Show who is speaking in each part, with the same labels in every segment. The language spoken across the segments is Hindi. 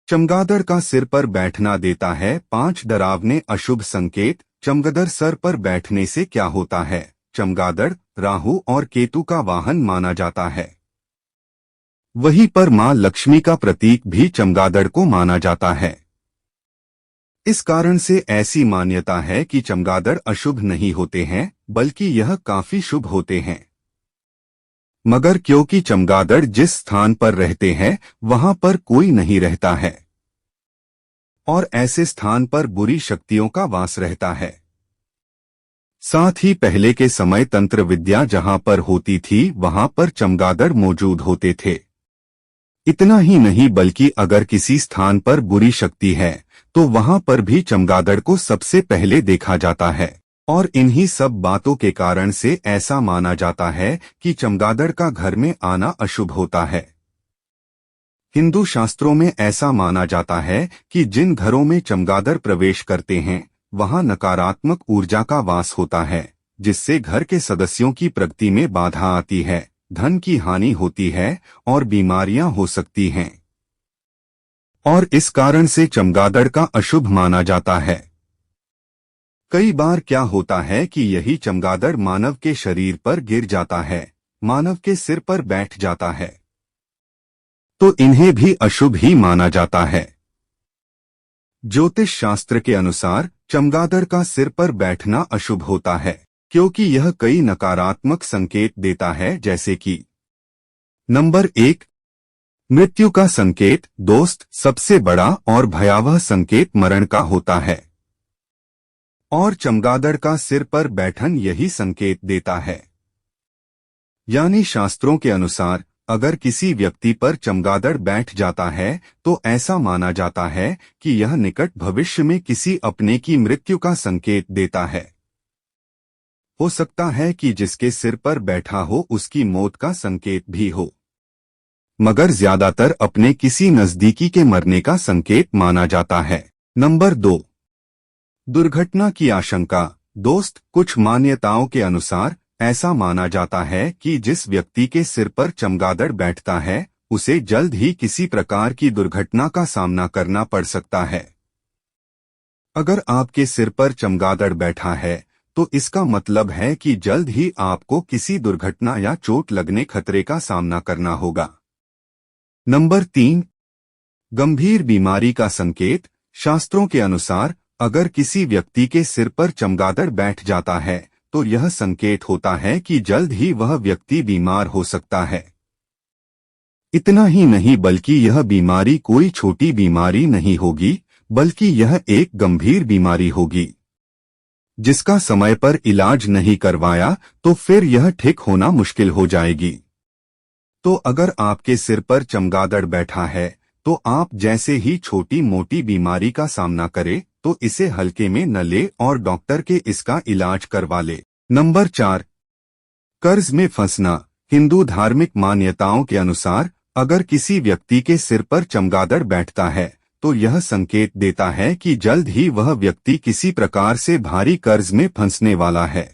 Speaker 1: चमगादड़ का सिर पर बैठना देता है 5 डरावने अशुभ संकेत। चमगादड़ सर पर बैठने से क्या होता है? चमगादड़ राहु और केतु का वाहन माना जाता है। वहीं पर मां लक्ष्मी का प्रतीक भी चमगादड़ को माना जाता है। इस कारण से ऐसी मान्यता है कि चमगादड़ अशुभ नहीं होते हैं, बल्कि यह काफी शुभ होते हैं। मगर क्योंकि चमगादड़ जिस स्थान पर रहते हैं वहां पर कोई नहीं रहता है और ऐसे स्थान पर बुरी शक्तियों का वास रहता है। साथ ही पहले के समय तंत्र विद्या जहां पर होती थी वहां पर चमगादड़ मौजूद होते थे। इतना ही नहीं बल्कि अगर किसी स्थान पर बुरी शक्ति है तो वहां पर भी चमगादड़ को सबसे पहले देखा जाता है और इन्हीं सब बातों के कारण से ऐसा माना जाता है कि चमगादड़ का घर में आना अशुभ होता है। हिंदू शास्त्रों में ऐसा माना जाता है कि जिन घरों में चमगादड़ प्रवेश करते हैं वहां नकारात्मक ऊर्जा का वास होता है, जिससे घर के सदस्यों की प्रगति में बाधा आती है, धन की हानि होती है और बीमारियां हो सकती हैं। और इस कारण से चमगादड़ का अशुभ माना जाता है। कई बार क्या होता है कि यही चमगादड़ मानव के शरीर पर गिर जाता है, मानव के सिर पर बैठ जाता है, तो इन्हें भी अशुभ ही माना जाता है। ज्योतिष शास्त्र के अनुसार चमगादड़ का सिर पर बैठना अशुभ होता है, क्योंकि यह कई नकारात्मक संकेत देता है, जैसे कि नंबर 1, मृत्यु का संकेत। दोस्त, सबसे बड़ा और भयावह संकेत मरण का होता है और चमगादड़ का सिर पर बैठन यही संकेत देता है। यानी शास्त्रों के अनुसार अगर किसी व्यक्ति पर चमगादड़ बैठ जाता है तो ऐसा माना जाता है कि यह निकट भविष्य में किसी अपने की मृत्यु का संकेत देता है। हो सकता है कि जिसके सिर पर बैठा हो उसकी मौत का संकेत भी हो, मगर ज्यादातर अपने किसी नजदीकी के मरने का संकेत माना जाता है। नंबर 2, दुर्घटना की आशंका। दोस्त, कुछ मान्यताओं के अनुसार ऐसा माना जाता है कि जिस व्यक्ति के सिर पर चमगादड़ बैठता है उसे जल्द ही किसी प्रकार की दुर्घटना का सामना करना पड़ सकता है। अगर आपके सिर पर चमगादड़ बैठा है तो इसका मतलब है कि जल्द ही आपको किसी दुर्घटना या चोट लगने खतरे का सामना करना होगा। नंबर 3, गंभीर बीमारी का संकेत। शास्त्रों के अनुसार अगर किसी व्यक्ति के सिर पर चमगादड़ बैठ जाता है तो यह संकेत होता है कि जल्द ही वह व्यक्ति बीमार हो सकता है। इतना ही नहीं बल्कि यह बीमारी कोई छोटी बीमारी नहीं होगी, बल्कि यह एक गंभीर बीमारी होगी जिसका समय पर इलाज नहीं करवाया तो फिर यह ठीक होना मुश्किल हो जाएगी। तो अगर आपके सिर पर चमगादड़ बैठा है तो आप जैसे ही छोटी मोटी बीमारी का सामना करें तो इसे हल्के में न ले और डॉक्टर के इसका इलाज करवा ले। नंबर 4, कर्ज में फंसना। हिंदू धार्मिक मान्यताओं के अनुसार अगर किसी व्यक्ति के सिर पर चमगादड़ बैठता है तो यह संकेत देता है कि जल्द ही वह व्यक्ति किसी प्रकार से भारी कर्ज में फंसने वाला है,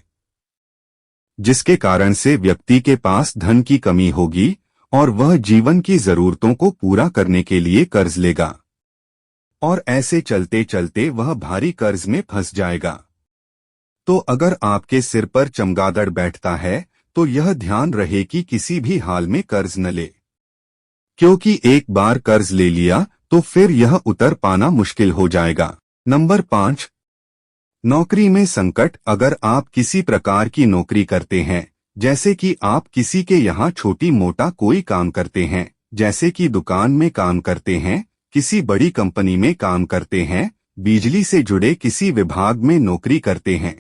Speaker 1: जिसके कारण से व्यक्ति के पास धन की कमी होगी और वह जीवन की जरूरतों को पूरा करने के लिए कर्ज लेगा और ऐसे चलते चलते वह भारी कर्ज में फंस जाएगा। तो अगर आपके सिर पर चमगादड़ बैठता है तो यह ध्यान रहे कि किसी भी हाल में कर्ज न ले, क्योंकि एक बार कर्ज ले लिया तो फिर यह उतर पाना मुश्किल हो जाएगा। नंबर 5, नौकरी में संकट। अगर आप किसी प्रकार की नौकरी करते हैं, जैसे कि आप किसी के यहाँ छोटी मोटा कोई काम करते हैं, जैसे कि दुकान में काम करते हैं, किसी बड़ी कंपनी में काम करते हैं, बिजली से जुड़े किसी विभाग में नौकरी करते हैं,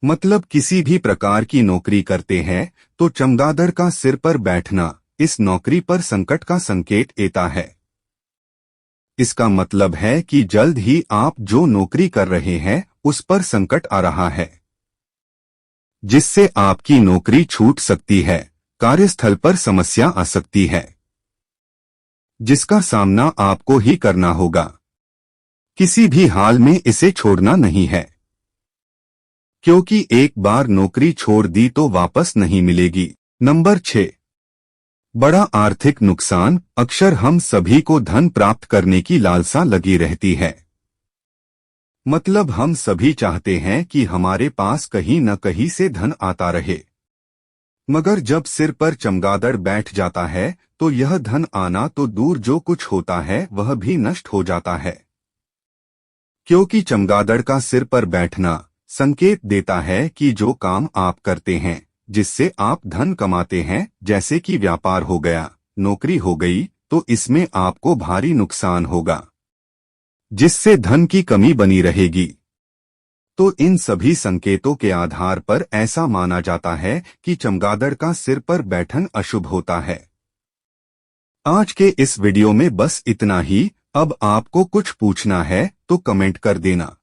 Speaker 1: मतलब किसी भी प्रकार की नौकरी करते हैं, तो चमगादड़ का सिर पर बैठना इस नौकरी पर संकट का संकेत देता है। इसका मतलब है कि जल्द ही आप जो नौकरी कर रहे हैं उस पर संकट आ रहा है, जिससे आपकी नौकरी छूट सकती है, कार्यस्थल पर समस्या आ सकती है, जिसका सामना आपको ही करना होगा। किसी भी हाल में इसे छोड़ना नहीं है, क्योंकि एक बार नौकरी छोड़ दी तो वापस नहीं मिलेगी। नंबर 6, बड़ा आर्थिक नुकसान। अक्सर हम सभी को धन प्राप्त करने की लालसा लगी रहती है। मतलब हम सभी चाहते हैं कि हमारे पास कहीं न कहीं से धन आता रहे, मगर जब सिर पर चमगादड़ बैठ जाता है तो यह धन आना तो दूर, जो कुछ होता है वह भी नष्ट हो जाता है। क्योंकि चमगादड़ का सिर पर बैठना संकेत देता है कि जो काम आप करते हैं, जिससे आप धन कमाते हैं, जैसे कि व्यापार हो गया, नौकरी हो गई, तो इसमें आपको भारी नुकसान होगा, जिससे धन की कमी बनी रहेगी। तो इन सभी संकेतों के आधार पर ऐसा माना जाता है कि चमगादड़ का सिर पर बैठन अशुभ होता है। आज के इस वीडियो में बस इतना ही। अब आपको कुछ पूछना है तो कमेंट कर देना।